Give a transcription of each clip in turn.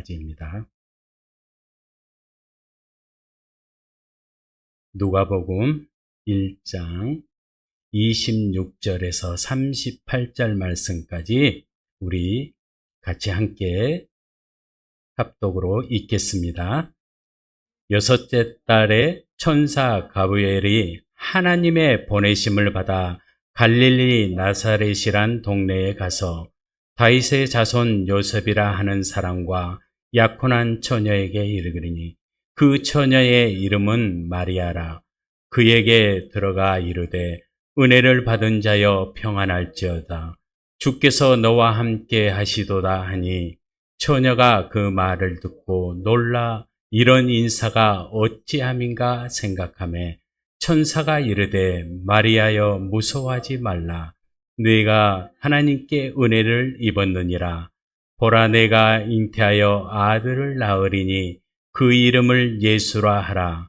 마지막까지입니다. 누가복음 1장 26절에서 38절 말씀까지 우리 같이 함께 합독으로 읽겠습니다. 여섯째 달에 천사 가브리엘이 하나님의 보내심을 받아 갈릴리 나사렛이란 동네에 가서 다윗의 자손 요셉이라 하는 사람과 약혼한 처녀에게 이르기니 그 처녀의 이름은 마리아라. 그에게 들어가 이르되 은혜를 받은 자여 평안할지어다. 주께서 너와 함께 하시도다 하니 처녀가 그 말을 듣고 놀라 이런 인사가 어찌함인가 생각하매 천사가 이르되 마리아여 무서워하지 말라. 네가 하나님께 은혜를 입었느니라. 보라 내가 잉태하여 아들을 낳으리니 그 이름을 예수라 하라.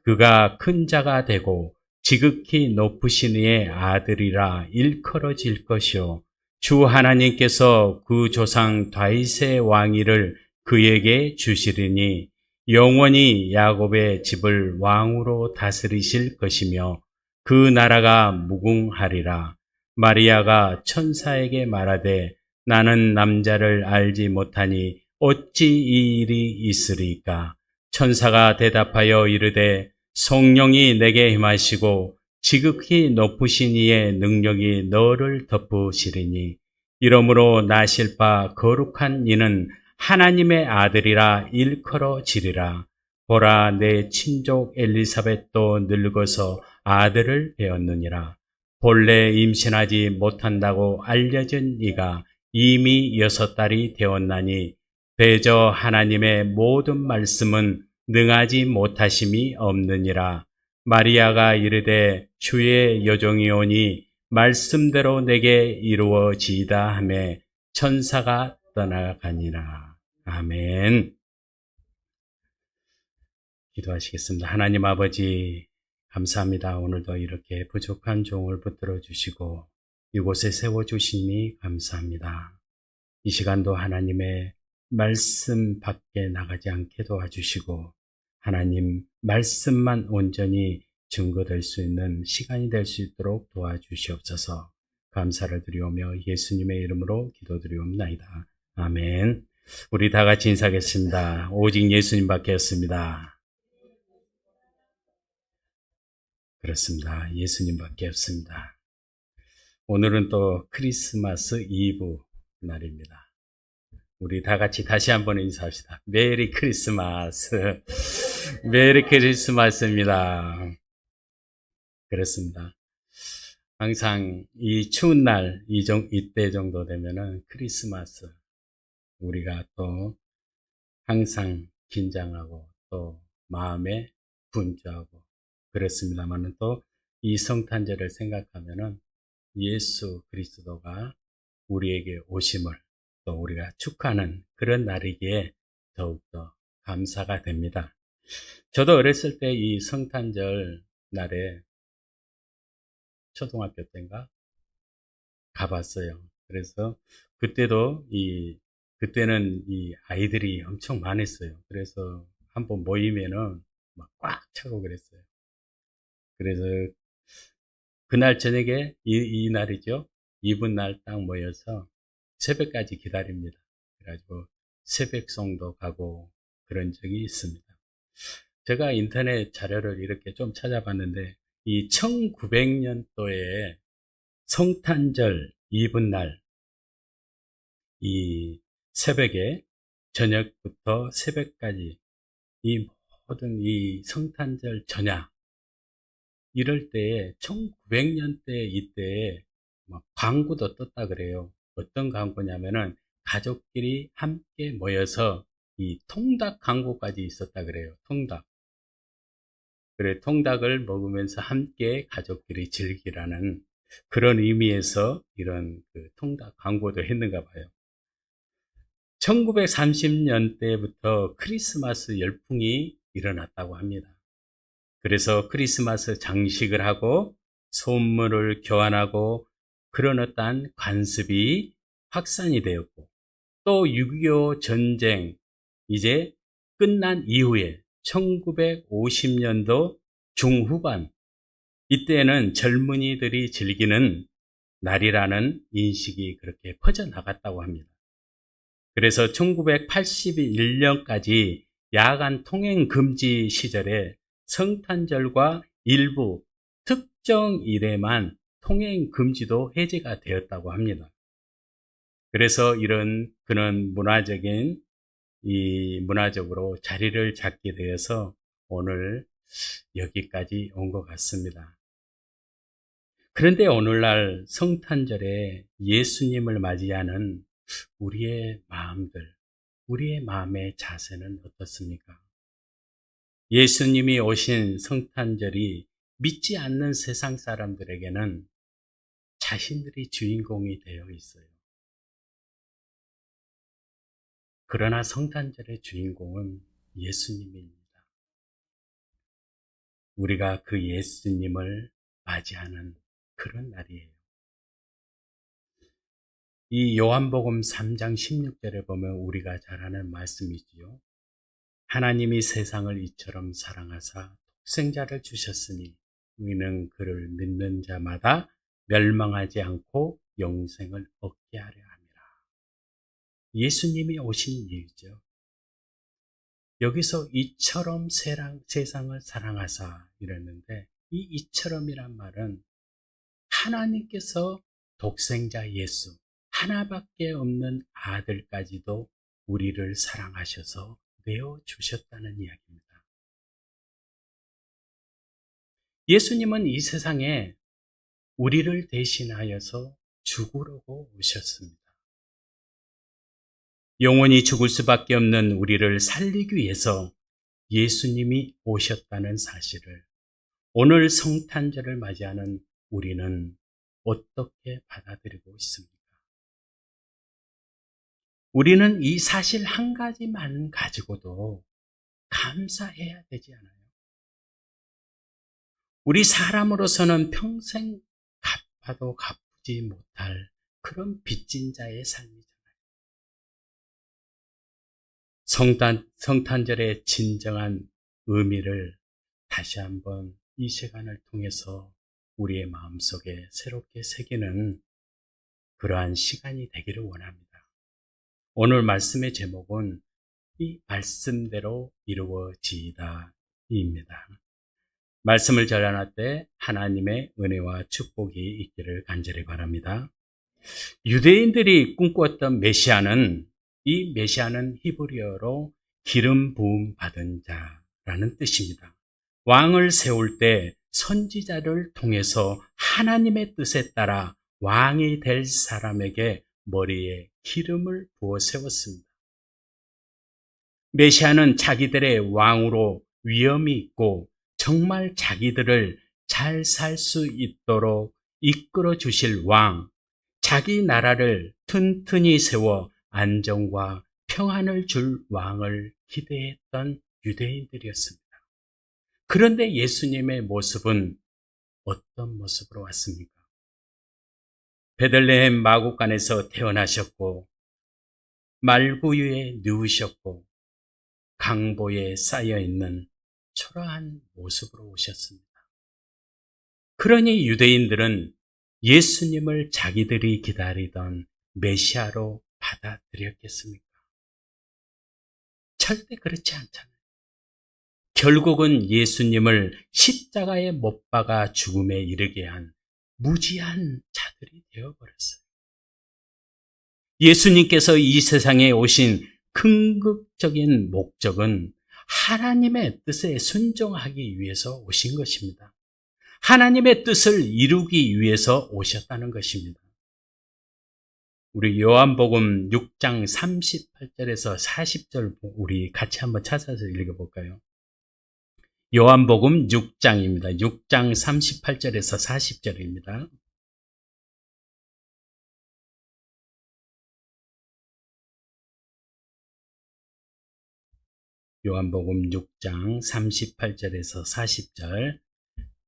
그가 큰 자가 되고 지극히 높으신 이의 아들이라 일컬어질 것이요 주 하나님께서 그 조상 다윗의 왕위를 그에게 주시리니 영원히 야곱의 집을 왕으로 다스리실 것이며 그 나라가 무궁하리라. 마리아가 천사에게 말하되 나는 남자를 알지 못하니 어찌 이 일이 있으리까? 천사가 대답하여 이르되 성령이 내게 임하시고 지극히 높으신 이의 능력이 너를 덮으시리니 이러므로 나실 바 거룩한 이는 하나님의 아들이라 일컬어지리라. 보라 내 친족 엘리사벳도 늙어서 아들을 배었느니라. 본래 임신하지 못한다고 알려진 이가 이미 6달이 되었나니 대저 하나님의 모든 말씀은 능하지 못하심이 없느니라. 마리아가 이르되 주의 여종이오니 말씀대로 내게 이루어지이다 하매 천사가 떠나가니라. 아멘. 기도하시겠습니다. 하나님 아버지 감사합니다. 오늘도 이렇게 부족한 종을 붙들어 주시고 이곳에 세워주시니 감사합니다. 이 시간도 하나님의 말씀 밖에 나가지 않게 도와주시고 하나님 말씀만 온전히 증거될 수 있는 시간이 될 수 있도록 도와주시옵소서. 감사를 드리오며 예수님의 이름으로 기도드리옵나이다. 아멘. 우리 다 같이 인사하겠습니다. 오직 예수님밖에 없습니다. 그렇습니다. 예수님밖에 없습니다. 오늘은 또 크리스마스 이브 날입니다. 우리 다 같이 다시 한번 인사합시다. 메리 크리스마스. 메리 크리스마스입니다. 그렇습니다. 항상 이 추운 날, 이때 정도 되면은 크리스마스. 우리가 또 항상 긴장하고 또 마음에 분주하고 그렇습니다만은 또 이 성탄절을 생각하면은 예수 그리스도가 우리에게 오심을 또 우리가 축하하는 그런 날이기에 더욱더 감사가 됩니다. 저도 어렸을 때 이 성탄절 날에 초등학교 때인가 가봤어요. 그래서 그때는 이 아이들이 엄청 많았어요. 그래서 한번 모이면은 막 꽉 차고 그랬어요. 그래서 그날 저녁에 이 날이죠. 이분 날 딱 모여서 새벽까지 기다립니다. 그래가지고 새벽송도 가고 그런 적이 있습니다. 제가 인터넷 자료를 이렇게 좀 찾아봤는데 이 1900년도에 성탄절 이브날 이 새벽에 저녁부터 새벽까지 이 모든 이 성탄절 전야 이럴 때에 1900년대 이때에 광고도 떴다 그래요. 어떤 광고냐면은 가족끼리 함께 모여서 이 통닭 광고까지 있었다 그래요. 통닭. 그래, 통닭을 먹으면서 함께 가족끼리 즐기라는 그런 의미에서 이런 그 통닭 광고도 했는가 봐요. 1930년대부터 크리스마스 열풍이 일어났다고 합니다. 그래서 크리스마스 장식을 하고 선물을 교환하고 그런 어떤 관습이 확산이 되었고 또 6.25 전쟁 이제 끝난 이후에 1950년도 중후반, 이때는 젊은이들이 즐기는 날이라는 인식이 그렇게 퍼져나갔다고 합니다. 그래서 1981년까지 야간 통행 금지 시절에 성탄절과 일부 특정 일에만 통행 금지도 해제가 되었다고 합니다. 그래서 그런 문화적으로 자리를 잡게 되어서 오늘 여기까지 온 것 같습니다. 그런데 오늘날 성탄절에 예수님을 맞이하는 우리의 마음의 자세는 어떻습니까? 예수님이 오신 성탄절이 믿지 않는 세상 사람들에게는 자신들이 주인공이 되어 있어요. 그러나 성탄절의 주인공은 예수님입니다. 우리가 그 예수님을 맞이하는 그런 날이에요. 이 요한복음 3장 16절에 보면 우리가 잘 아는 말씀이지요. 하나님이 세상을 이처럼 사랑하사 독생자를 주셨으니 우리는 그를 믿는 자마다 멸망하지 않고 영생을 얻게 하려 함이라. 예수님이 오신 이유죠. 여기서 이처럼 세상을 사랑하사 이랬는데, 이 이처럼이란 말은 하나님께서 독생자 예수, 하나밖에 없는 아들까지도 우리를 사랑하셔서 내어주셨다는 이야기입니다. 예수님은 이 세상에 우리를 대신하여서 죽으려고 오셨습니다. 영원히 죽을 수밖에 없는 우리를 살리기 위해서 예수님이 오셨다는 사실을 오늘 성탄절을 맞이하는 우리는 어떻게 받아들이고 있습니까? 우리는 이 사실 한 가지만 가지고도 감사해야 되지 않아요? 우리 사람으로서는 평생 갚아도 갚지 못할 그런 빚진 자의 삶이잖아요. 성탄절의 진정한 의미를 다시 한번 이 시간을 통해서 우리의 마음속에 새롭게 새기는 그러한 시간이 되기를 원합니다. 오늘 말씀의 제목은 이 말씀대로 이루어지이다 입니다. 말씀을 전할 때 하나님의 은혜와 축복이 있기를 간절히 바랍니다. 유대인들이 꿈꾸었던 이 메시아는 히브리어로 기름 부음 받은 자라는 뜻입니다. 왕을 세울 때 선지자를 통해서 하나님의 뜻에 따라 왕이 될 사람에게 머리에 기름을 부어 세웠습니다. 메시아는 자기들의 왕으로 위엄이 있고 정말 자기들을 잘 살 수 있도록 이끌어 주실 왕, 자기 나라를 튼튼히 세워 안정과 평안을 줄 왕을 기대했던 유대인들이었습니다. 그런데 예수님의 모습은 어떤 모습으로 왔습니까? 베들레헴 마구간에서 태어나셨고 말구유에 누우셨고 강보에 쌓여있는 초라한 모습으로 오셨습니다. 그러니 유대인들은 예수님을 자기들이 기다리던 메시아로 받아들였겠습니까? 절대 그렇지 않잖아요. 결국은 예수님을 십자가에 못 박아 죽음에 이르게 한 무지한 자들이 되어버렸어요. 예수님께서 이 세상에 오신 궁극적인 목적은 하나님의 뜻에 순종하기 위해서 오신 것입니다. 하나님의 뜻을 이루기 위해서 오셨다는 것입니다. 우리 요한복음 6장 38절에서 40절 우리 같이 한번 찾아서 읽어볼까요? 요한복음 6장입니다. 6장 38절에서 40절입니다. 요한복음 6장 38절에서 40절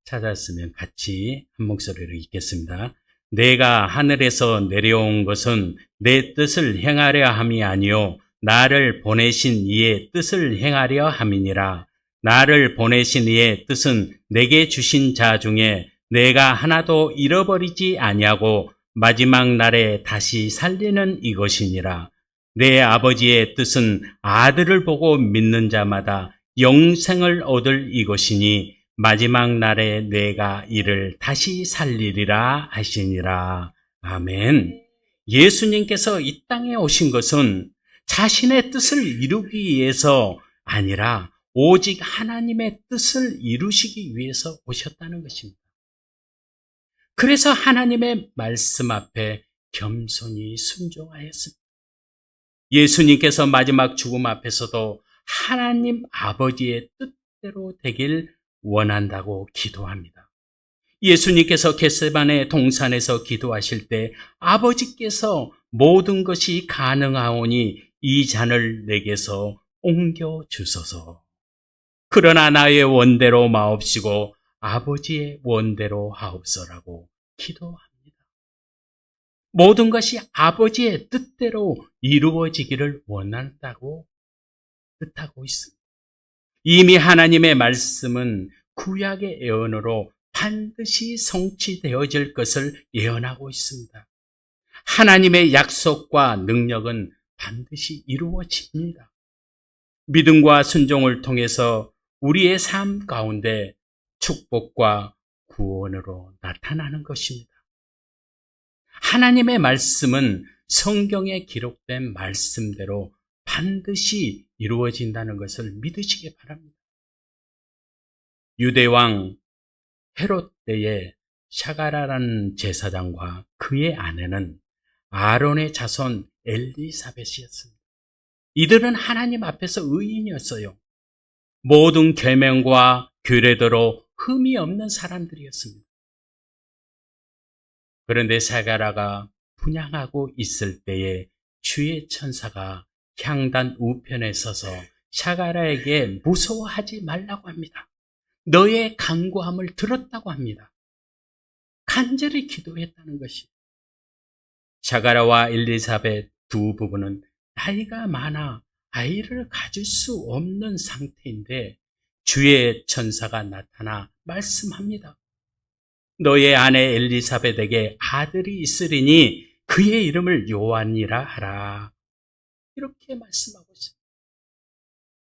찾았으면 같이 한 목소리로 읽겠습니다. 내가 하늘에서 내려온 것은 내 뜻을 행하려 함이 아니요 나를 보내신 이의 뜻을 행하려 함이니라. 나를 보내신 이의 뜻은 내게 주신 자 중에 내가 하나도 잃어버리지 아니하고 마지막 날에 다시 살리는 이것이니라. 내 아버지의 뜻은 아들을 보고 믿는 자마다 영생을 얻을 이것이니 마지막 날에 내가 이를 다시 살리리라 하시니라. 아멘. 예수님께서 이 땅에 오신 것은 자신의 뜻을 이루기 위해서 아니라 오직 하나님의 뜻을 이루시기 위해서 오셨다는 것입니다. 그래서 하나님의 말씀 앞에 겸손히 순종하였습니다. 예수님께서 마지막 죽음 앞에서도 하나님 아버지의 뜻대로 되길 원한다고 기도합니다. 예수님께서 겟세마네 동산에서 기도하실 때 아버지께서 모든 것이 가능하오니 이 잔을 내게서 옮겨 주소서. 그러나 나의 원대로 마옵시고 아버지의 원대로 하옵소라고 기도합니다. 모든 것이 아버지의 뜻대로 이루어지기를 원한다고 뜻하고 있습니다. 이미 하나님의 말씀은 구약의 예언으로 반드시 성취되어질 것을 예언하고 있습니다. 하나님의 약속과 능력은 반드시 이루어집니다. 믿음과 순종을 통해서 우리의 삶 가운데 축복과 구원으로 나타나는 것입니다. 하나님의 말씀은 성경에 기록된 말씀대로 반드시 이루어진다는 것을 믿으시기 바랍니다. 유대왕 헤롯 때에 샤가라라는 제사장과 그의 아내는 아론의 자손 엘리사벳이었습니다. 이들은 하나님 앞에서 의인이었어요. 모든 계명과 규례대로 흠이 없는 사람들이었습니다. 그런데 샤가라가 분향하고 있을 때에 주의 천사가 향단 우편에 서서 샤가라에게 무서워하지 말라고 합니다. 너의 간구함을 들었다고 합니다. 간절히 기도했다는 것이. 샤가라와 엘리사벳 두 부부는 나이가 많아 아이를 가질 수 없는 상태인데 주의 천사가 나타나 말씀합니다. 너의 아내 엘리사벳에게 아들이 있으리니 그의 이름을 요한이라 하라. 이렇게 말씀하고 있습니다.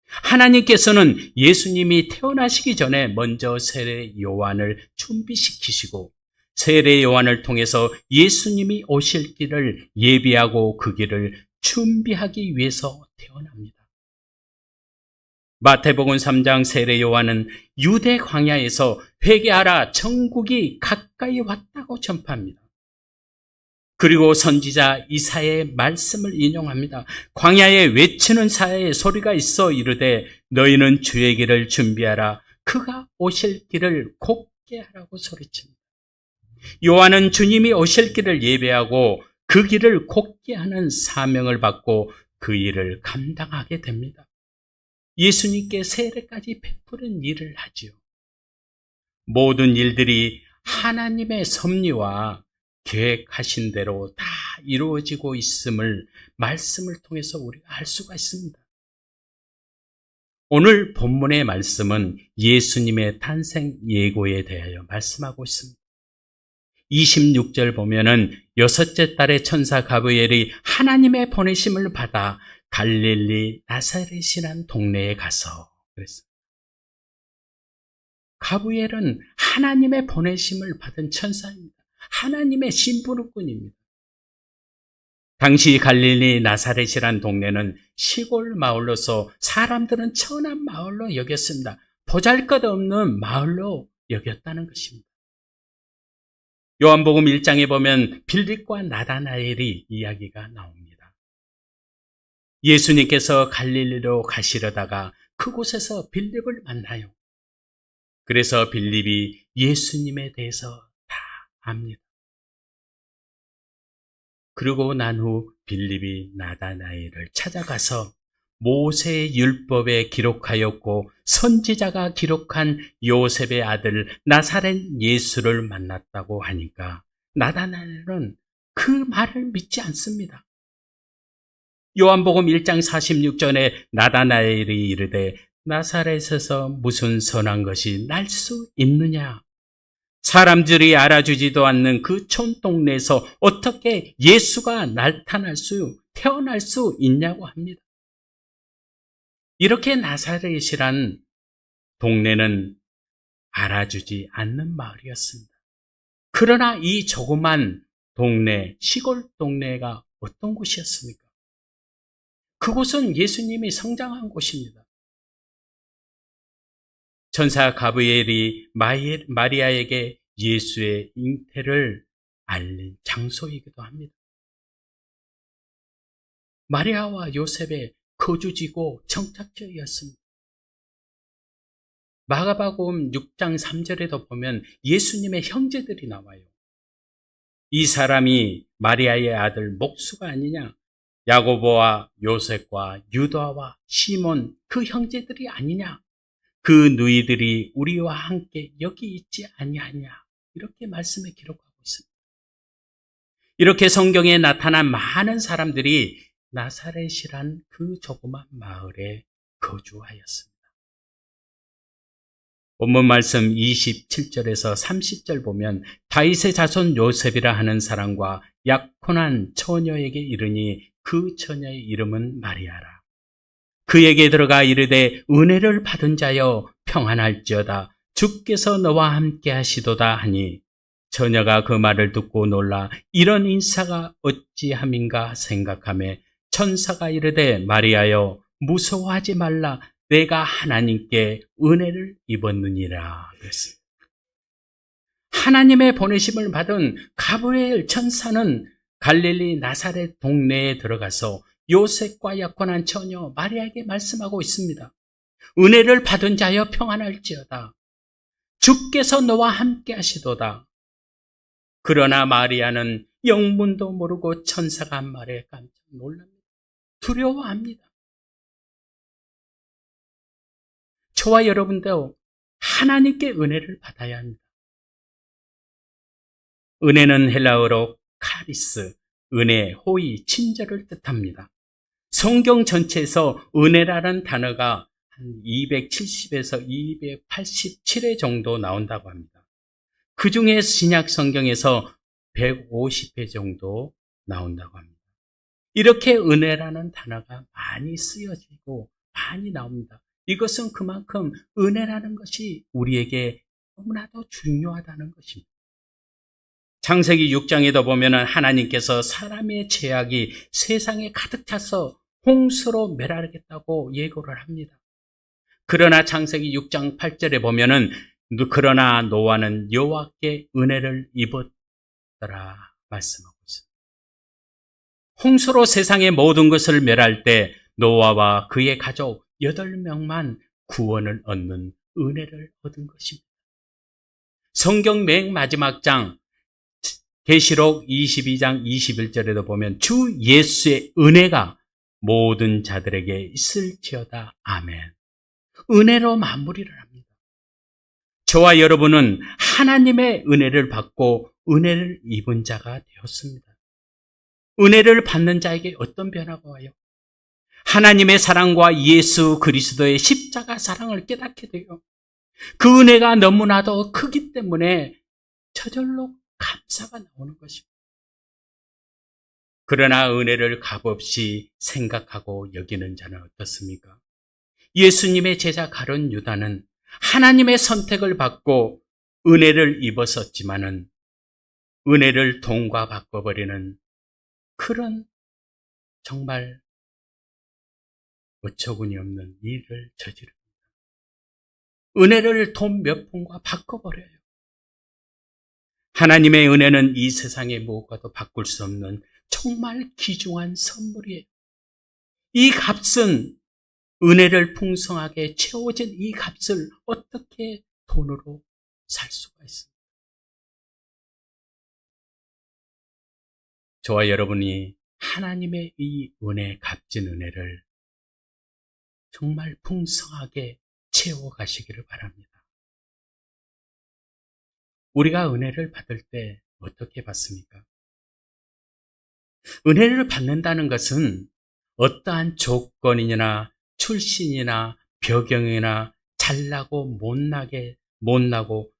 하나님께서는 예수님이 태어나시기 전에 먼저 세례 요한을 준비시키시고 세례 요한을 통해서 예수님이 오실 길을 예비하고 그 길을 준비하기 위해서 태어납니다. 마태복음 3장 세례 요한은 유대 광야에서 회개하라 천국이 가까이 왔다고 전파합니다. 그리고 선지자 이사야의 말씀을 인용합니다. 광야에 외치는 사야의 소리가 있어 이르되 너희는 주의 길을 준비하라 그가 오실 길을 곱게 하라고 소리칩니다. 요한은 주님이 오실 길을 예배하고 그 길을 곱게 하는 사명을 받고 그 일을 감당하게 됩니다. 예수님께 세례까지 베푸는 일을 하지요. 모든 일들이 하나님의 섭리와 계획하신 대로 다 이루어지고 있음을 말씀을 통해서 우리가 알 수가 있습니다. 오늘 본문의 말씀은 예수님의 탄생 예고에 대하여 말씀하고 있습니다. 26절 보면은 여섯째 달에 천사 가브리엘이 하나님의 보내심을 받아 갈릴리 나사렛이라는 동네에 가서 그랬어요. 가브리엘은 하나님의 보내심을 받은 천사입니다. 하나님의 심부름꾼입니다. 당시 갈릴리 나사렛이란 동네는 시골 마을로서 사람들은 천한 마을로 여겼습니다. 보잘것없는 마을로 여겼다는 것입니다. 요한복음 1장에 보면 빌립과 나다나엘이 이야기가 나옵니다. 예수님께서 갈릴리로 가시려다가 그곳에서 빌립을 만나요. 그래서 빌립이 예수님에 대해서 다 압니다. 그리고 난 후 빌립이 나다나엘을 찾아가서 모세의 율법에 기록하였고 선지자가 기록한 요셉의 아들 나사렛 예수를 만났다고 하니까 나다나엘은 그 말을 믿지 않습니다. 요한복음 1장 46절에 나다나엘이 이르되 나사렛에서 무슨 선한 것이 날 수 있느냐? 사람들이 알아주지도 않는 그 촌동네에서 어떻게 예수가 태어날 수 있냐고 합니다. 이렇게 나사렛이란 동네는 알아주지 않는 마을이었습니다. 그러나 이 조그만 동네, 시골 동네가 어떤 곳이었습니까? 그곳은 예수님이 성장한 곳입니다. 천사 가브리엘이 마리아에게 예수의 잉태를 알린 장소이기도 합니다. 마리아와 요셉의 거주지고 정착지였습니다. 마가복음 6장 3절에도 보면 예수님의 형제들이 나와요. 이 사람이 마리아의 아들 목수가 아니냐? 야고보와 요셉과 유다와 시몬 그 형제들이 아니냐? 그 누이들이 우리와 함께 여기 있지 아니하냐? 이렇게 말씀에 기록하고 있습니다. 이렇게 성경에 나타난 많은 사람들이 나사렛이란 그 조그만 마을에 거주하였습니다. 본문 말씀 27절에서 30절 보면 다윗의 자손 요셉이라 하는 사람과 약혼한 처녀에게 이르니 그 처녀의 이름은 마리아라. 그에게 들어가 이르되 은혜를 받은 자여 평안할지어다. 주께서 너와 함께 하시도다 하니 처녀가 그 말을 듣고 놀라 이런 인사가 어찌함인가 생각하며 천사가 이르되 마리아여 무서워하지 말라. 내가 하나님께 은혜를 입었느니라 그랬습니다. 하나님의 보내심을 받은 가브리엘 천사는 갈릴리 나사렛 동네에 들어가서 요셉과 약혼한 처녀 마리아에게 말씀하고 있습니다. 은혜를 받은 자여 평안할지어다. 주께서 너와 함께 하시도다. 그러나 마리아는 영문도 모르고 천사가 한 말에 깜짝 놀랍니다. 두려워합니다. 저와 여러분도 하나님께 은혜를 받아야 합니다. 은혜는 헬라어로 카리스, 은혜, 호의, 친절을 뜻합니다. 성경 전체에서 은혜라는 단어가 한 270에서 287회 정도 나온다고 합니다. 그 중에 신약 성경에서 150회 정도 나온다고 합니다. 이렇게 은혜라는 단어가 많이 쓰여지고 많이 나옵니다. 이것은 그만큼 은혜라는 것이 우리에게 너무나도 중요하다는 것입니다. 창세기 6장에도 보면 하나님께서 사람의 죄악이 세상에 가득 차서 홍수로 멸하겠다고 예고를 합니다. 그러나 창세기 6장 8절에 보면은 그러나 노아는 여호와께 은혜를 입었더라 말씀하고 있습니다. 홍수로 세상의 모든 것을 멸할 때 노아와 그의 가족 8명만 구원을 얻는 은혜를 얻은 것입니다. 성경 맨 마지막 장 계시록 22장 21절에도 보면 주 예수의 은혜가 모든 자들에게 있을지어다. 아멘. 은혜로 마무리를 합니다. 저와 여러분은 하나님의 은혜를 받고 은혜를 입은 자가 되었습니다. 은혜를 받는 자에게 어떤 변화가 와요? 하나님의 사랑과 예수 그리스도의 십자가 사랑을 깨닫게 돼요. 그 은혜가 너무나도 크기 때문에 저절로 감사가 나오는 것입니다. 그러나 은혜를 값없이 생각하고 여기는 자는 어떻습니까? 예수님의 제자 가룟 유다는 하나님의 선택을 받고 은혜를 입었었지만은 은혜를 돈과 바꿔버리는 그런 정말 어처구니 없는 일을 저지릅니다. 은혜를 돈 몇 푼과 바꿔버려요. 하나님의 은혜는 이 세상의 무엇과도 바꿀 수 없는 정말 귀중한 선물이에요. 이 값은 은혜를 풍성하게 채워진 이 값을 어떻게 돈으로 살 수가 있습니까? 저와 여러분이 하나님의 이 은혜, 값진 은혜를 정말 풍성하게 채워가시기를 바랍니다. 우리가 은혜를 받을 때 어떻게 받습니까? 은혜를 받는다는 것은 어떠한 조건이나 출신이나 배경이나 잘나고 못나고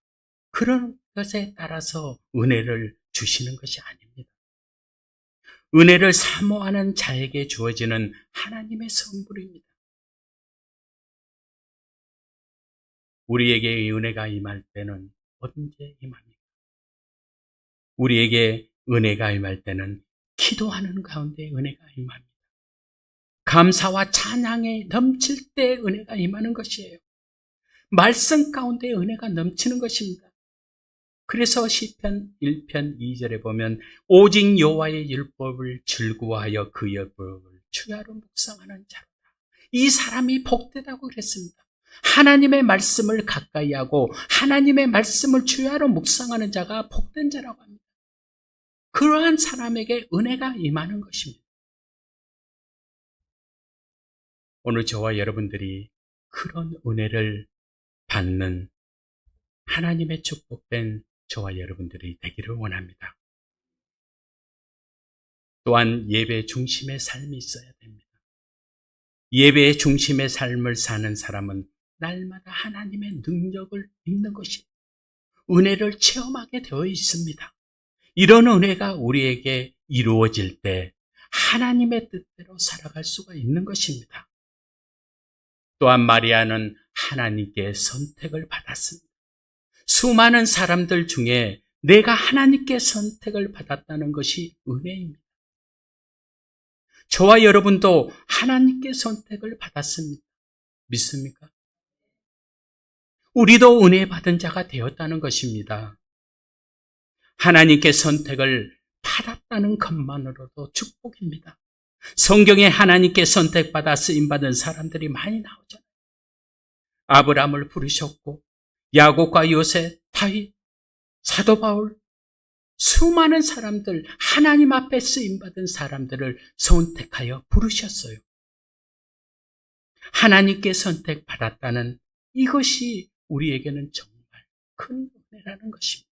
그런 것에 따라서 은혜를 주시는 것이 아닙니다. 은혜를 사모하는 자에게 주어지는 하나님의 선물입니다. 우리에게 이 은혜가 임할 때는 언제 임합니까? 우리에게 은혜가 임할 때는 기도하는 가운데 은혜가 임합니다. 감사와 찬양에 넘칠 때 은혜가 임하는 것이에요. 말씀 가운데 은혜가 넘치는 것입니다. 그래서 시편 1편 2절에 보면 오직 여호와의 율법을 즐거워하여 그 율법을 주야로 묵상하는 자로다. 이 사람이 복되다고 그랬습니다. 하나님의 말씀을 가까이 하고 하나님의 말씀을 주야로 묵상하는 자가 복된 자라고 합니다. 그러한 사람에게 은혜가 임하는 것입니다. 오늘 저와 여러분들이 그런 은혜를 받는 하나님의 축복된 저와 여러분들이 되기를 원합니다. 또한 예배 중심의 삶이 있어야 됩니다. 예배의 중심의 삶을 사는 사람은 날마다 하나님의 능력을 입는 것이 은혜를 체험하게 되어 있습니다. 이런 은혜가 우리에게 이루어질 때 하나님의 뜻대로 살아갈 수가 있는 것입니다. 또한 마리아는 하나님께 선택을 받았습니다. 수많은 사람들 중에 내가 하나님께 선택을 받았다는 것이 은혜입니다. 저와 여러분도 하나님께 선택을 받았습니다. 믿습니까? 우리도 은혜 받은 자가 되었다는 것입니다. 하나님께 선택을 받았다는 것만으로도 축복입니다. 성경에 하나님께 선택받아 쓰임받은 사람들이 많이 나오잖아요. 아브라함을 부르셨고 야곱과 요셉, 다윗, 사도 바울, 수많은 사람들, 하나님 앞에 쓰임받은 사람들을 선택하여 부르셨어요. 하나님께 선택받았다는 이것이 우리에게는 정말 큰 은혜라는 것입니다.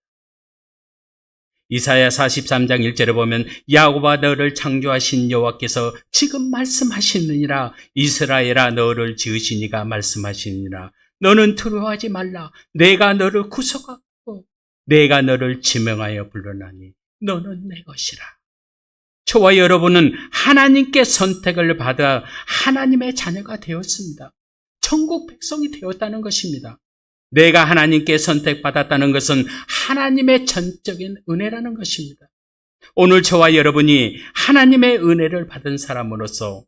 이사야 43장 1절에 보면 야곱아 너를 창조하신 여호와께서 지금 말씀하시느니라. 이스라엘아 너를 지으신 이가 말씀하시느니라. 너는 두려워하지 말라. 내가 너를 구속하고 내가 너를 지명하여 불러나니 너는 내 것이라. 저와 여러분은 하나님께 선택을 받아 하나님의 자녀가 되었습니다. 천국 백성이 되었다는 것입니다. 내가 하나님께 선택받았다는 것은 하나님의 전적인 은혜라는 것입니다. 오늘 저와 여러분이 하나님의 은혜를 받은 사람으로서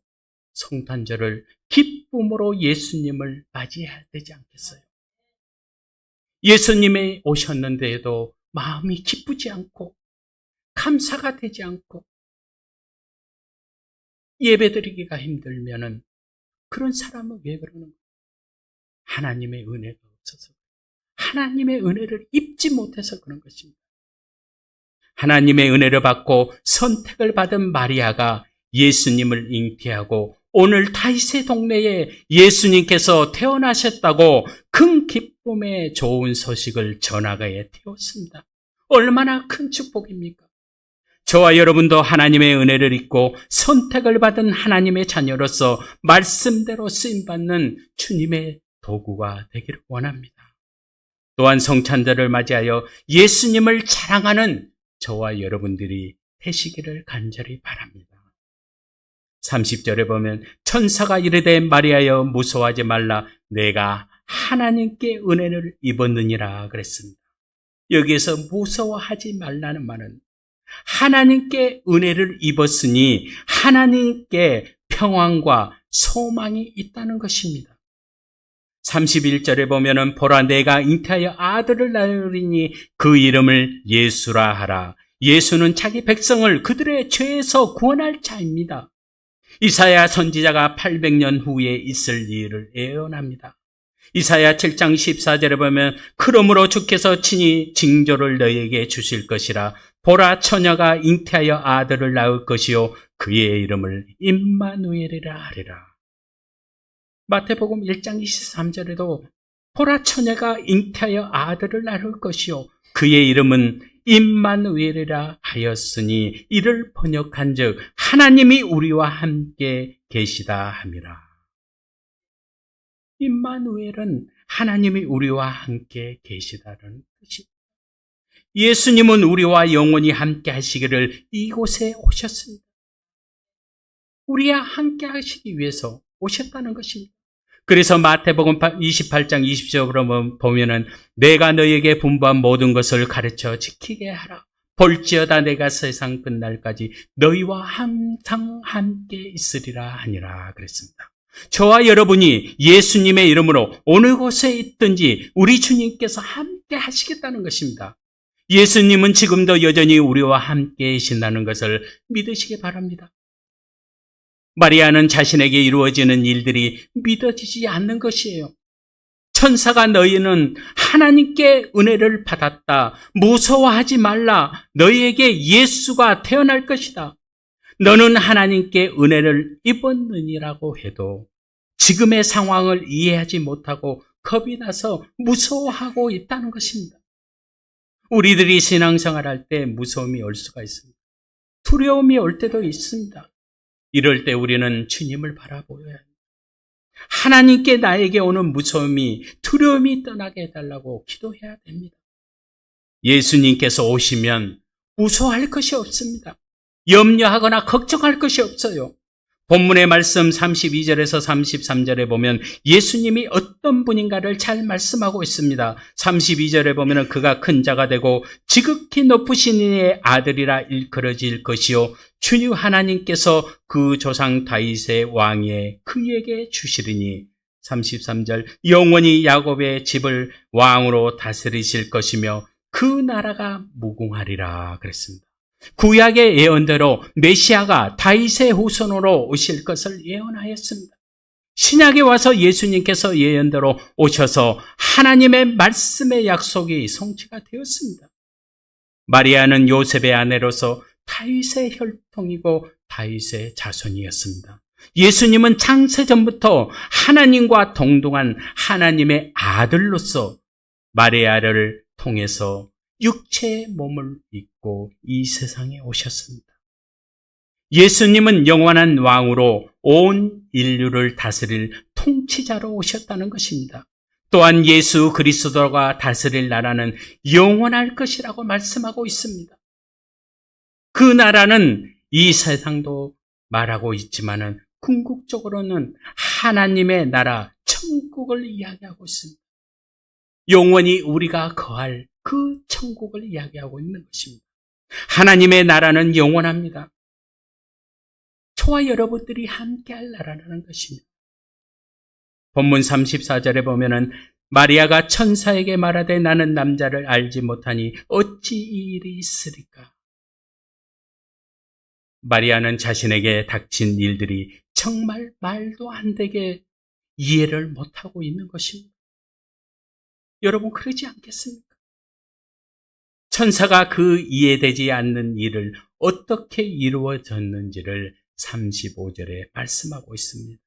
성탄절을 기쁨으로 예수님을 맞이해야 되지 않겠어요? 예수님이 오셨는데도 마음이 기쁘지 않고 감사가 되지 않고 예배드리기가 힘들면은 그런 사람은 왜 그러는 거예요? 하나님의 은혜가 없어서, 하나님의 은혜를 입지 못해서 그런 것입니다. 하나님의 은혜를 받고 선택을 받은 마리아가 예수님을 잉태하고 오늘 다윗의 동네에 예수님께서 태어나셨다고 큰 기쁨의 좋은 소식을 전하게 되었습니다. 얼마나 큰 축복입니까? 저와 여러분도 하나님의 은혜를 입고 선택을 받은 하나님의 자녀로서 말씀대로 쓰임받는 주님의 도구가 되기를 원합니다. 또한 성탄절을 맞이하여 예수님을 자랑하는 저와 여러분들이 되시기를 간절히 바랍니다. 30절에 보면 천사가 이르되 마리아여 무서워하지 말라 내가 하나님께 은혜를 입었느니라 그랬습니다. 여기에서 무서워하지 말라는 말은 하나님께 은혜를 입었으니 하나님께 평안과 소망이 있다는 것입니다. 31절에 보면은 보라 내가 잉태하여 아들을 낳으리니 그 이름을 예수라 하라. 예수는 자기 백성을 그들의 죄에서 구원할 자입니다. 이사야 선지자가 800년 후에 있을 일을 예언합니다. 이사야 7장 14절에 보면 그러므로 주께서 친히 징조를 너에게 주실 것이라. 보라 처녀가 잉태하여 아들을 낳을 것이요 그의 이름을 임마누엘이라 하리라. 마태복음 1장 23절에도 보라, 처녀가 잉태하여 아들을 낳을 것이요 그의 이름은 임마누엘이라 하였으니 이를 번역한즉 하나님이 우리와 함께 계시다 함이라. 임마누엘은 하나님이 우리와 함께 계시다는 뜻입니다. 예수님은 우리와 영원히 함께 하시기를 이곳에 오셨습니다. 우리와 함께 하시기 위해서 오셨다는 것입니다. 그래서 마태복음 28장 20절로 보면은 내가 너희에게 분부한 모든 것을 가르쳐 지키게 하라. 볼지어다 내가 세상 끝날까지 너희와 항상 함께 있으리라 하니라 그랬습니다. 저와 여러분이 예수님의 이름으로 어느 곳에 있든지 우리 주님께서 함께 하시겠다는 것입니다. 예수님은 지금도 여전히 우리와 함께 계신다는 것을 믿으시기 바랍니다. 마리아는 자신에게 이루어지는 일들이 믿어지지 않는 것이에요. 천사가 너희는 하나님께 은혜를 받았다. 무서워하지 말라. 너희에게 예수가 태어날 것이다. 너는 하나님께 은혜를 입었느니라고 해도 지금의 상황을 이해하지 못하고 겁이 나서 무서워하고 있다는 것입니다. 우리들이 신앙생활할 때 무서움이 올 수가 있습니다. 두려움이 올 때도 있습니다. 이럴 때 우리는 주님을 바라보아야 합니다. 하나님께 나에게 오는 무서움이, 두려움이 떠나게 해달라고 기도해야 됩니다. 예수님께서 오시면 무서워할 것이 없습니다. 염려하거나 걱정할 것이 없어요. 본문의 말씀 32절에서 33절에 보면 예수님이 어떤 분인가를 잘 말씀하고 있습니다. 32절에 보면 그가 큰 자가 되고 지극히 높으신 이의 아들이라 일컬어질 것이요 주님 하나님께서 그 조상 다윗의 왕위에 그에게 주시리니 33절 영원히 야곱의 집을 왕으로 다스리실 것이며 그 나라가 무궁하리라 그랬습니다. 구약의 예언대로 메시아가 다윗의 후손으로 오실 것을 예언하였습니다. 신약에 와서 예수님께서 예언대로 오셔서 하나님의 말씀의 약속이 성취가 되었습니다. 마리아는 요셉의 아내로서 다윗의 혈통이고 다윗의 자손이었습니다. 예수님은 창세전부터 하나님과 동등한 하나님의 아들로서 마리아를 통해서 육체의 몸을 입고 이 세상에 오셨습니다. 예수님은 영원한 왕으로 온 인류를 다스릴 통치자로 오셨다는 것입니다. 또한 예수 그리스도가 다스릴 나라는 영원할 것이라고 말씀하고 있습니다. 그 나라는 이 세상도 말하고 있지만은 궁극적으로는 하나님의 나라, 천국을 이야기하고 있습니다. 영원히 우리가 거할 그 천국을 이야기하고 있는 것입니다. 하나님의 나라는 영원합니다. 저와 여러분들이 함께할 나라라는 것입니다. 본문 34절에 보면은 마리아가 천사에게 말하되 나는 남자를 알지 못하니 어찌 이 일이 있으리까? 마리아는 자신에게 닥친 일들이 정말 말도 안 되게 이해를 못하고 있는 것입니다. 여러분 그러지 않겠습니까? 천사가 그 이해되지 않는 일을 어떻게 이루어졌는지를 35절에 말씀하고 있습니다.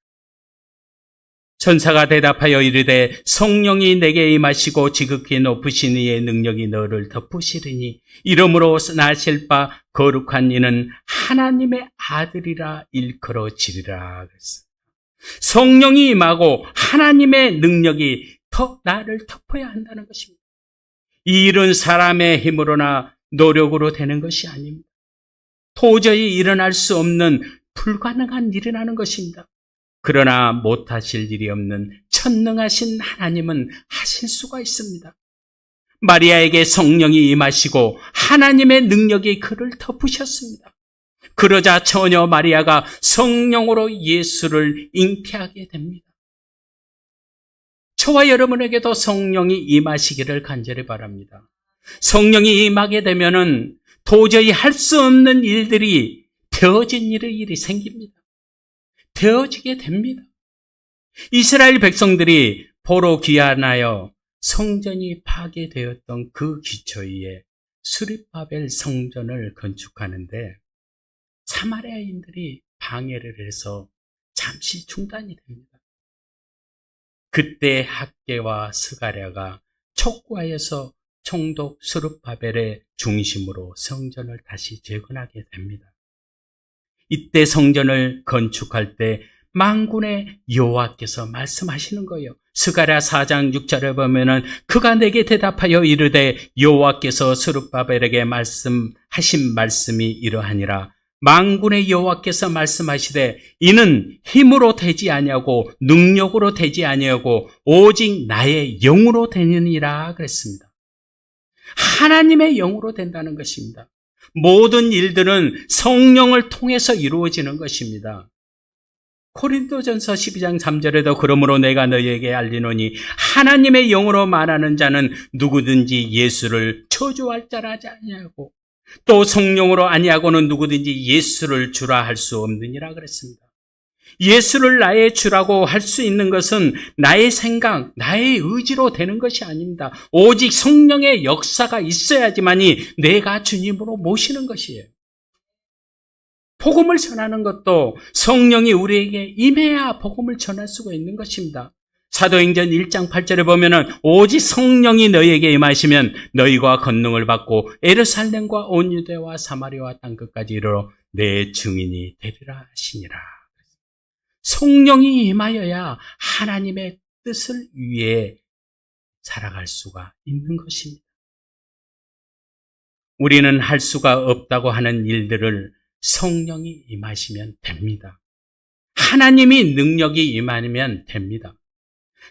천사가 대답하여 이르되 성령이 내게 임하시고 지극히 높으신 이의 능력이 너를 덮으시리니 이러므로 나실 바 거룩한 이는 하나님의 아들이라 일컬어지리라 그랬어요. 성령이 임하고 하나님의 능력이 더 나를 덮어야 한다는 것입니다. 이 일은 사람의 힘으로나 노력으로 되는 것이 아닙니다. 도저히 일어날 수 없는 불가능한 일이라는 것입니다. 그러나 못하실 일이 없는 천능하신 하나님은 하실 수가 있습니다. 마리아에게 성령이 임하시고 하나님의 능력이 그를 덮으셨습니다. 그러자 처녀 마리아가 성령으로 예수를 잉태하게 됩니다. 저와 여러분에게도 성령이 임하시기를 간절히 바랍니다. 성령이 임하게 되면은 도저히 할 수 없는 일들이 되어진 일이 생깁니다. 되어지게 됩니다. 이스라엘 백성들이 보러 귀환하여 성전이 파괴되었던 그 기초에 수립바벨 성전을 건축하는데 사마리아인들이 방해를 해서 잠시 중단이 됩니다. 그때 학개와 스가랴가 촉구하여서 총독 스룹바벨의 중심으로 성전을 다시 재건하게 됩니다. 이때 성전을 건축할 때 만군의 여호와께서 말씀하시는 거예요. 스가랴 4장 6절에 보면은 그가 내게 대답하여 이르되 여호와께서 스룹바벨에게 말씀하신 말씀이 이러하니라. 만군의 여호와께서 말씀하시되 이는 힘으로 되지 아니하고 능력으로 되지 아니하고 오직 나의 영으로 되느니라 그랬습니다. 하나님의 영으로 된다는 것입니다. 모든 일들은 성령을 통해서 이루어지는 것입니다. 고린도전서 12장 3절에도 그러므로 내가 너희에게 알리노니 하나님의 영으로 말하는 자는 누구든지 예수를 저주할 자라 하지 아니하고 또 성령으로 아니하고는 누구든지 예수를 주라 할 수 없느니라 그랬습니다. 예수를 나의 주라고 할 수 있는 것은 나의 생각, 나의 의지로 되는 것이 아닙니다. 오직 성령의 역사가 있어야지만이 내가 주님으로 모시는 것이에요. 복음을 전하는 것도 성령이 우리에게 임해야 복음을 전할 수가 있는 것입니다. 사도행전 1장 8절에 보면은 오직 성령이 너희에게 임하시면 너희가 권능을 받고 예루살렘과 온 유대와 사마리아와 땅끝까지 이르러 내 증인이 되리라 하시니라. 성령이 임하여야 하나님의 뜻을 위해 살아갈 수가 있는 것입니다. 우리는 할 수가 없다고 하는 일들을 성령이 임하시면 됩니다. 하나님이 능력이 임하면 됩니다.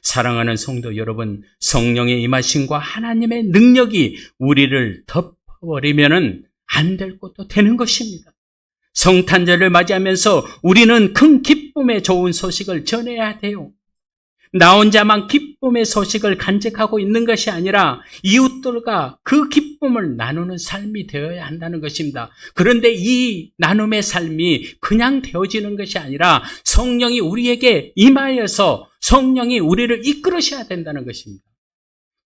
사랑하는 성도 여러분, 성령의 임하심과 하나님의 능력이 우리를 덮어버리면 안 될 것도 되는 것입니다. 성탄절을 맞이하면서 우리는 큰 기쁨의 좋은 소식을 전해야 돼요. 나 혼자만 기쁨의 소식을 간직하고 있는 것이 아니라 이웃들과 그 기쁨을 나누는 삶이 되어야 한다는 것입니다. 그런데 이 나눔의 삶이 그냥 되어지는 것이 아니라 성령이 우리에게 임하여서 성령이 우리를 이끌으셔야 된다는 것입니다.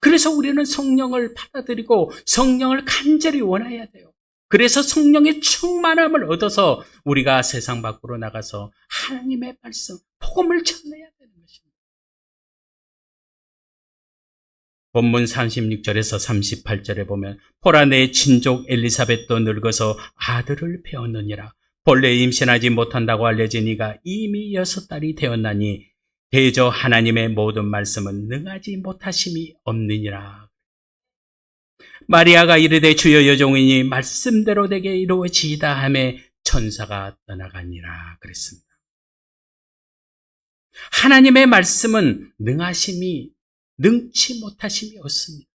그래서 우리는 성령을 받아들이고 성령을 간절히 원해야 돼요. 그래서 성령의 충만함을 얻어서 우리가 세상 밖으로 나가서 하나님의 말씀, 복음을 전해야 되는 것입니다. 본문 36절에서 38절에 보면 보라 내 친족 엘리사벳도 늙어서 아들을 배웠느니라. 본래 임신하지 못한다고 알려진 이가 이미 6달이 되었나니 대저 하나님의 모든 말씀은 능하지 못하심이 없느니라. 마리아가 이르되 주여 여종이니 말씀대로 내게 이루어지이다 하매 천사가 떠나가니라 그랬습니다. 하나님의 말씀은 능치 못하심이 없습니다.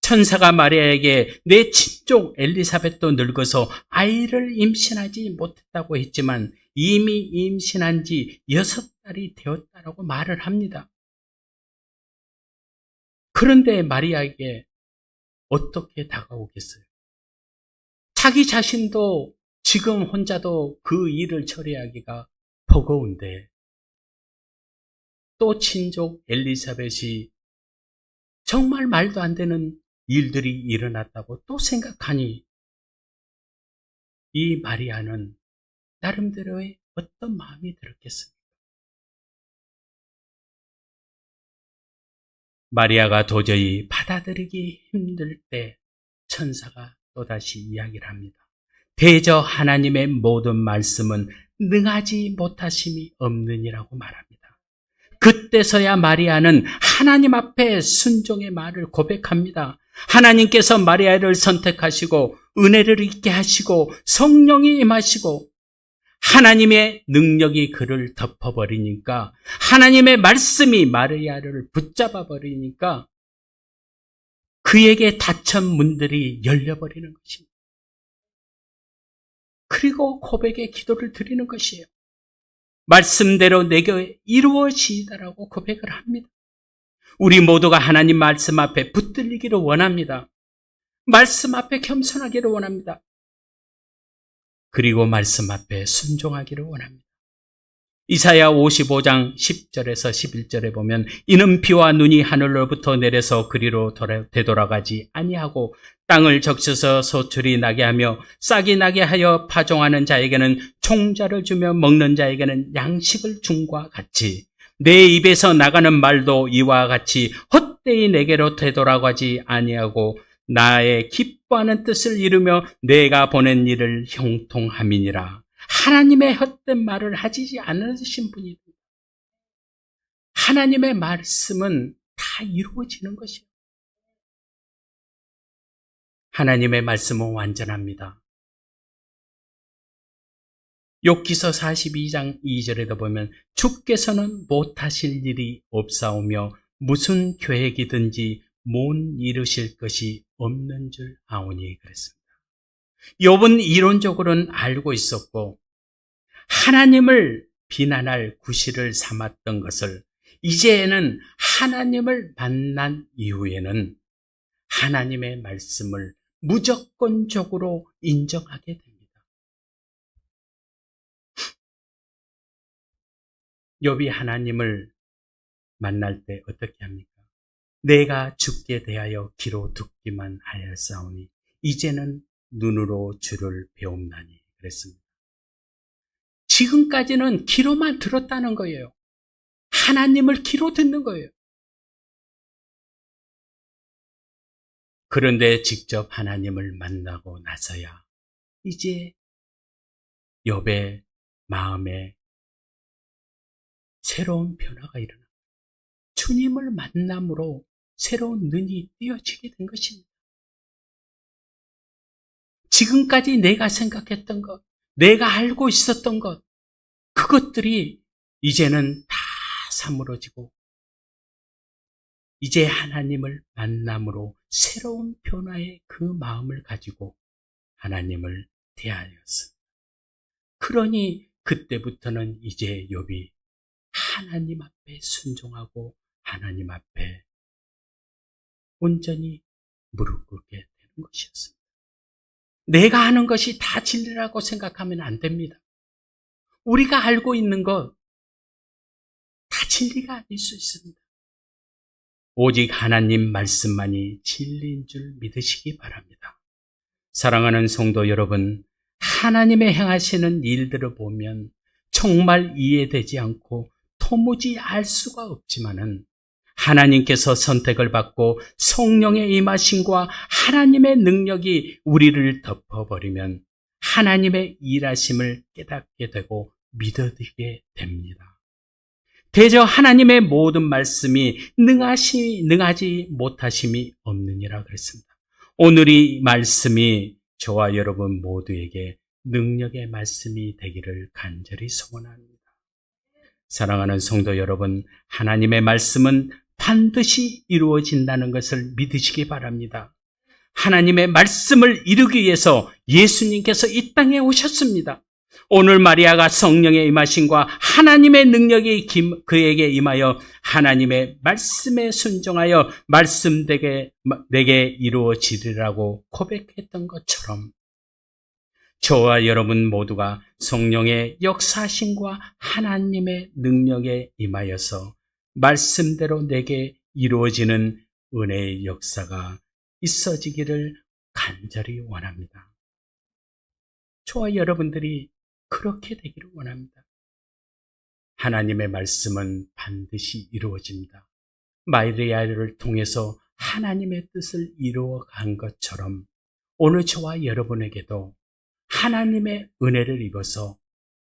천사가 마리아에게 내 친족 엘리사벳도 늙어서 아이를 임신하지 못했다고 했지만 이미 임신한 지 6달이 되었다라고 말을 합니다. 그런데 마리아에게 어떻게 다가오겠어요? 자기 자신도 지금 혼자도 그 일을 처리하기가 버거운데 또 친족 엘리사벳이 정말 말도 안 되는 일들이 일어났다고 또 생각하니 이 마리아는 나름대로의 어떤 마음이 들었겠습니까? 마리아가 도저히 받아들이기 힘들 때 천사가 또다시 이야기를 합니다. 대저 하나님의 모든 말씀은 능하지 못하심이 없느니라고 말합니다. 그때서야 마리아는 하나님 앞에 순종의 말을 고백합니다. 하나님께서 마리아를 선택하시고 은혜를 있게 하시고 성령이 임하시고 하나님의 능력이 그를 덮어버리니까 하나님의 말씀이 마리아를 붙잡아 버리니까 그에게 닫힌 문들이 열려버리는 것입니다. 그리고 고백의 기도를 드리는 것이에요. 말씀대로 내게 이루어지이다라고 고백을 합니다. 우리 모두가 하나님 말씀 앞에 붙들리기를 원합니다. 말씀 앞에 겸손하기를 원합니다. 그리고 말씀 앞에 순종하기를 원합니다. 이사야 55장 10절에서 11절에 보면 이는 비와 눈이 하늘로부터 내려서 그리로 되돌아가지 아니하고 땅을 적셔서 소출이 나게 하며 싹이 나게 하여 파종하는 자에게는 총자를 주며 먹는 자에게는 양식을 줌과 같이 내 입에서 나가는 말도 이와 같이 헛되이 내게로 되돌아가지 아니하고 나의 기뻐하는 뜻을 이루며 내가 보낸 일을 형통함이니라. 하나님의 헛된 말을 하지 않으신 분이다. 하나님의 말씀은 다 이루어지는 것이에요. 하나님의 말씀은 완전합니다. 욥기서 42장 2절에도 보면 주께서는 못하실 일이 없사오며 무슨 계획이든지 못 이루실 것이 없는 줄 아오니 그랬습니다. 욥은 이론적으로는 알고 있었고 하나님을 비난할 구실을 삼았던 것을 이제는 하나님을 만난 이후에는 하나님의 말씀을 무조건적으로 인정하게 됩니다. 욥이 하나님을 만날 때 어떻게 합니까? 내가 주께 대하여 귀로 듣기만 하였사오니 이제는 눈으로 주를 배움나니 그랬습니다. 지금까지는 귀로만 들었다는 거예요. 하나님을 귀로 듣는 거예요. 그런데 직접 하나님을 만나고 나서야 이제 욥의 마음에 새로운 변화가 일어납니다. 주님을 만남으로 새로운 눈이 띄어지게 된 것입니다. 지금까지 내가 생각했던 것, 내가 알고 있었던 것, 그것들이 이제는 다 사물어지고 이제 하나님을 만남으로 새로운 변화의 그 마음을 가지고 하나님을 대하였습니다. 그러니 그때부터는 이제 욥이 하나님 앞에 순종하고 하나님 앞에 온전히 무릎 꿇게 되는 것이었습니다. 내가 하는 것이 다 진리라고 생각하면 안 됩니다. 우리가 알고 있는 것 다 진리가 아닐 수 있습니다. 오직 하나님 말씀만이 진리인 줄 믿으시기 바랍니다. 사랑하는 성도 여러분, 하나님의 행하시는 일들을 보면 정말 이해되지 않고 도무지 알 수가 없지만은 하나님께서 선택을 받고 성령의 임하심과 하나님의 능력이 우리를 덮어버리면 하나님의 일하심을 깨닫게 되고 믿어지게 됩니다. 대저 하나님의 모든 말씀이 능하지 못하심이 없느니라 그랬습니다. 오늘 이 말씀이 저와 여러분 모두에게 능력의 말씀이 되기를 간절히 소원합니다. 사랑하는 성도 여러분, 하나님의 말씀은 반드시 이루어진다는 것을 믿으시기 바랍니다. 하나님의 말씀을 이루기 위해서 예수님께서 이 땅에 오셨습니다. 오늘 마리아가 성령의 임하심과 하나님의 능력이 그에게 임하여 하나님의 말씀에 순종하여 말씀 내게 이루어지리라고 고백했던 것처럼 저와 여러분 모두가 성령의 역사심과 하나님의 능력에 임하여서 말씀대로 내게 이루어지는 은혜의 역사가 있어지기를 간절히 원합니다. 저와 여러분들이 그렇게 되기를 원합니다. 하나님의 말씀은 반드시 이루어집니다. 마리아를 통해서 하나님의 뜻을 이루어간 것처럼 오늘 저와 여러분에게도 하나님의 은혜를 입어서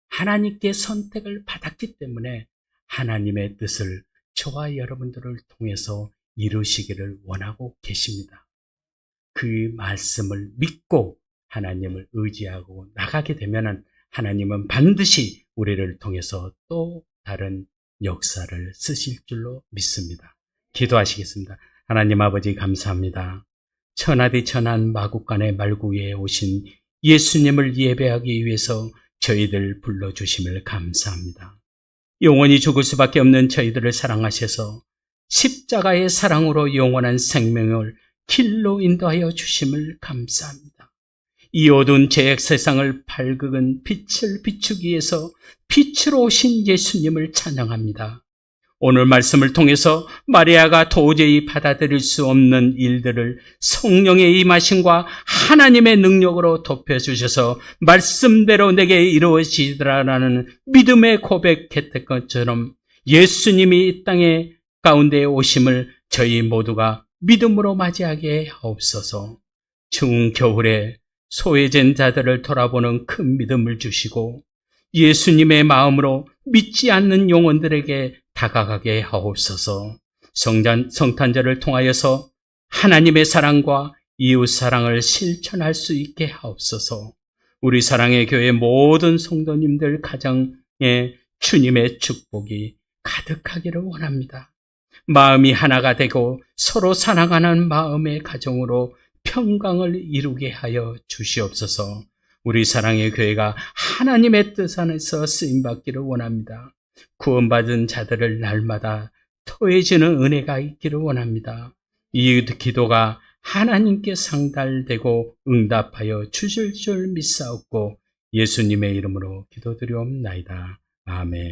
하나님께 선택을 받았기 때문에 하나님의 뜻을 저와 여러분들을 통해서 이루시기를 원하고 계십니다. 그 말씀을 믿고 하나님을 의지하고 나가게 되면 하나님은 반드시 우리를 통해서 또 다른 역사를 쓰실 줄로 믿습니다. 기도하시겠습니다. 하나님 아버지 감사합니다. 천하디 천한 마국간의 말구에 오신 예수님을 예배하기 위해서 저희들 불러주심을 감사합니다. 영원히 죽을 수밖에 없는 저희들을 사랑하셔서 십자가의 사랑으로 영원한 생명을 길로 인도하여 주심을 감사합니다. 이 어두운 죄악 세상을 밝은 빛을 비추기 위해서 빛으로 오신 예수님을 찬양합니다. 오늘 말씀을 통해서 마리아가 도저히 받아들일 수 없는 일들을 성령의 임하심과 하나님의 능력으로 덮여주셔서 말씀대로 내게 이루어지리라는 믿음의 고백했던 것처럼 예수님이 이 땅에 가운데 오심을 저희 모두가 믿음으로 맞이하게 하옵소서. 추운 겨울에 소외된 자들을 돌아보는 큰 믿음을 주시고 예수님의 마음으로 믿지 않는 영혼들에게 다가가게 하옵소서. 성탄절을 통하여서 하나님의 사랑과 이웃 사랑을 실천할 수 있게 하옵소서. 우리 사랑의 교회 모든 성도님들 가정에 주님의 축복이 가득하기를 원합니다. 마음이 하나가 되고 서로 사랑하는 마음의 가정으로 평강을 이루게 하여 주시옵소서. 우리 사랑의 교회가 하나님의 뜻 안에서 쓰임받기를 원합니다. 구원받은 자들을 날마다 토해지는 은혜가 있기를 원합니다. 이 기도가 하나님께 상달되고 응답하여 주실 줄 믿사옵고 예수님의 이름으로 기도드리옵나이다. 아멘.